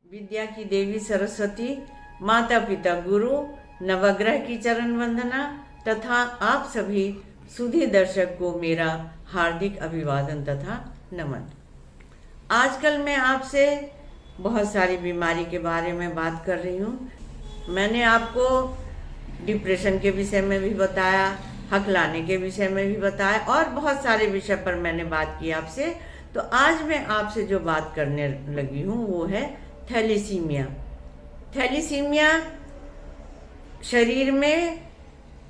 विद्या की देवी सरस्वती, माता पिता गुरु, नवग्रह की चरण वंदना तथा आप सभी सुधी दर्शक को मेरा हार्दिक अभिवादन तथा नमन। आजकल मैं आपसे बहुत सारी बीमारी के बारे में बात कर रही हूँ। मैंने आपको डिप्रेशन के विषय में भी बताया, हकलाने के विषय में भी बताया और बहुत सारे विषय पर मैंने बात की आपसे। तो आज मैं आपसे जो बात करने लगी हूँ वो है थैलीसीमिया। थैलीसीमिया शरीर में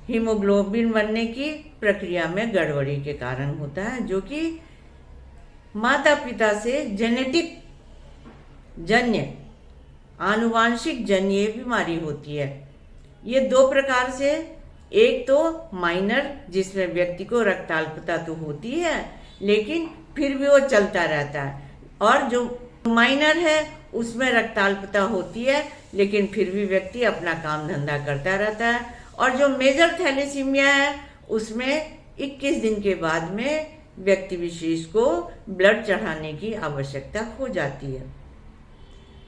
हीमोग्लोबिन बनने की प्रक्रिया में गड़बड़ी के कारण होता है, जो कि माता पिता से जेनेटिक जन्य आनुवांशिक जन्य बीमारी होती है। ये दो प्रकार से, एक तो माइनर जिसमें व्यक्ति को रक्ताल्पता तो होती है लेकिन फिर भी वो चलता रहता है, और जो माइनर है उसमें रक्ताल्पता होती है लेकिन फिर भी व्यक्ति अपना काम धंधा करता रहता है, और जो मेजर थैलेसीमिया है उसमें 21 दिन के बाद में व्यक्ति विशेष को ब्लड चढ़ाने की आवश्यकता हो जाती है।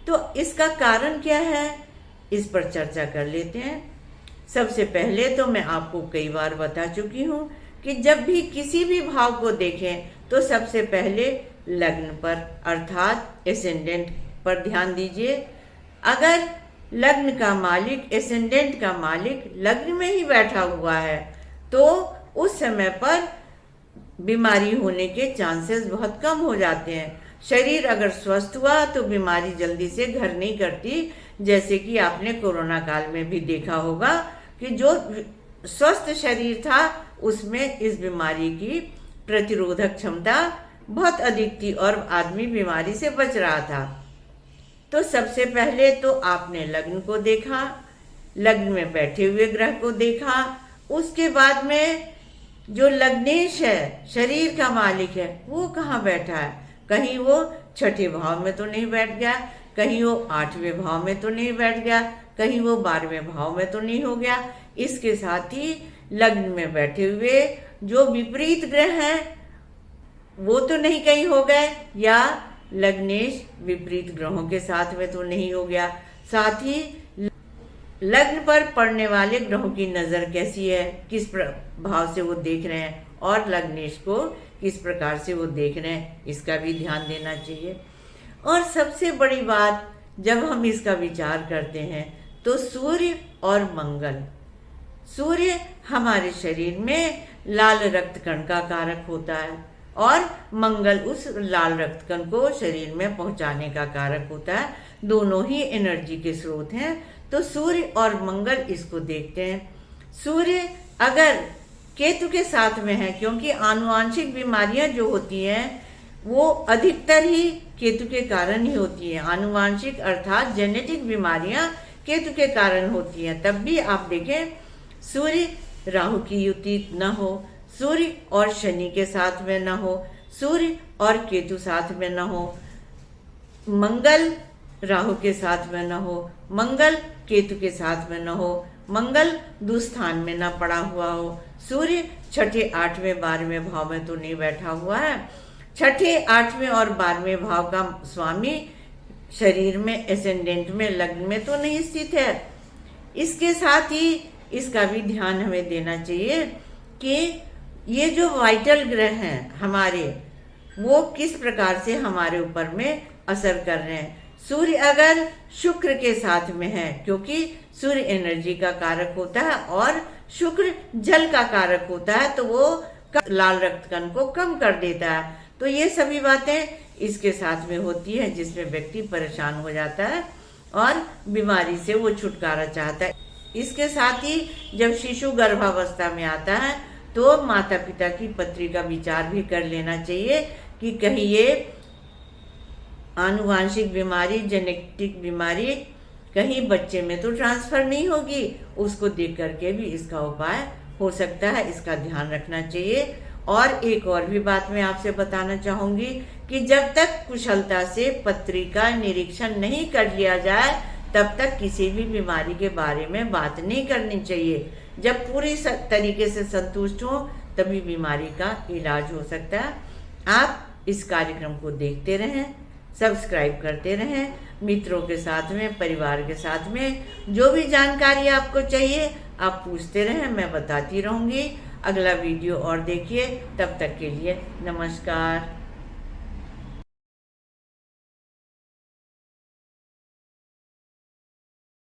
तो इसका कारण क्या है, इस पर चर्चा कर लेते हैं। सबसे पहले तो मैं आपको कई बार बता चुकी हूँ कि जब भी किसी भी भाव को देखें तो सबसे पहले लग्न पर अर्थात एसेंडेंट पर ध्यान दीजिए। अगर लग्न का मालिक, एसेंडेंट का मालिक लग्न में ही बैठा हुआ है तो उस समय पर बीमारी होने के चांसेस बहुत कम हो जाते हैं। शरीर अगर स्वस्थ हुआ तो बीमारी जल्दी से घर नहीं करती, जैसे कि आपने कोरोना काल में भी देखा होगा कि जो स्वस्थ शरीर था उसमें इस बीमारी की प्रतिरोधक क्षमता बहुत अधिक थी और आदमी बीमारी से बच रहा था। तो सबसे पहले तो आपने लग्न को देखा, लग्न में बैठे हुए ग्रह को देखा, उसके बाद में जो लग्नेश है, शरीर का मालिक है, वो कहाँ बैठा है। कहीं वो छठे भाव में तो नहीं बैठ गया, कहीं वो 8वें भाव में तो नहीं बैठ गया, कहीं वो 12वें भाव में तो नहीं हो गया। इसके साथ ही लग्न में बैठे हुए जो विपरीत ग्रह हैं वो तो नहीं कहीं हो गए, या लग्नेश विपरीत ग्रहों के साथ में तो नहीं हो गया। साथ ही लग्न पर पड़ने वाले ग्रहों की नजर कैसी है, किस भाव से वो देख रहे हैं, और लग्नेश को किस प्रकार से वो देख रहे हैं, इसका भी ध्यान देना चाहिए। और सबसे बड़ी बात, जब हम इसका विचार करते हैं तो सूर्य और मंगल। सूर्य हमारे शरीर में लाल रक्त कण का कारक होता है और मंगल उस लाल रक्त कण को शरीर में पहुंचाने का कारक होता है। दोनों ही एनर्जी के स्रोत हैं। तो सूर्य और मंगल इसको देखते हैं। सूर्य अगर केतु के साथ में है, क्योंकि आनुवांशिक बीमारियां जो होती हैं वो अधिकतर ही केतु के कारण ही होती है। आनुवांशिक अर्थात जेनेटिक बीमारियां केतु के कारण होती हैं। तब भी आप देखें सूर्य राहु की युति न हो, सूर्य और शनि के साथ में न हो, सूर्य और केतु साथ में न हो, मंगल राहु के साथ में न हो, मंगल केतु के साथ में न हो, मंगल दुस्थान में न पड़ा हुआ हो, सूर्य छठे 8वें 12वें भाव में तो नहीं बैठा हुआ है। छठे 8वें और 12वें भाव का स्वामी शरीर में एसेंडेंट में लग्न में तो नहीं स्थित है। इसके साथ ही इसका भी ध्यान हमें देना चाहिए कि ये जो वाइटल ग्रह हैं हमारे, वो किस प्रकार से हमारे ऊपर में असर कर रहे हैं। सूर्य अगर शुक्र के साथ में है, क्योंकि सूर्य एनर्जी का कारक होता है और शुक्र जल का कारक होता है, तो वो लाल रक्त कण को कम कर देता है। तो ये सभी बातें इसके साथ में होती है, जिसमें व्यक्ति परेशान हो जाता है और बीमारी से वो छुटकारा चाहता है। इसके साथ ही जब शिशु गर्भावस्था में आता है तो माता पिता की पत्री का विचार भी कर लेना चाहिए कि कहीं ये आनुवांशिक बीमारी, जेनेटिक बीमारी कहीं बच्चे में तो ट्रांसफर नहीं होगी। उसको देख करके भी इसका उपाय हो सकता है, इसका ध्यान रखना चाहिए। और एक और भी बात मैं आपसे बताना चाहूंगी कि जब तक कुशलता से पत्री का निरीक्षण नहीं कर लिया जाए तब तक किसी भी बीमारी के बारे में बात नहीं करनी चाहिए। जब पूरी तरीके से संतुष्ट हो तभी बीमारी का इलाज हो सकता है। आप इस कार्यक्रम को देखते रहें, सब्सक्राइब करते रहें। मित्रों के साथ में, परिवार के साथ में जो भी जानकारी आपको चाहिए आप पूछते रहें, मैं बताती रहूँगी। अगला वीडियो और देखिए, तब तक के लिए नमस्कार।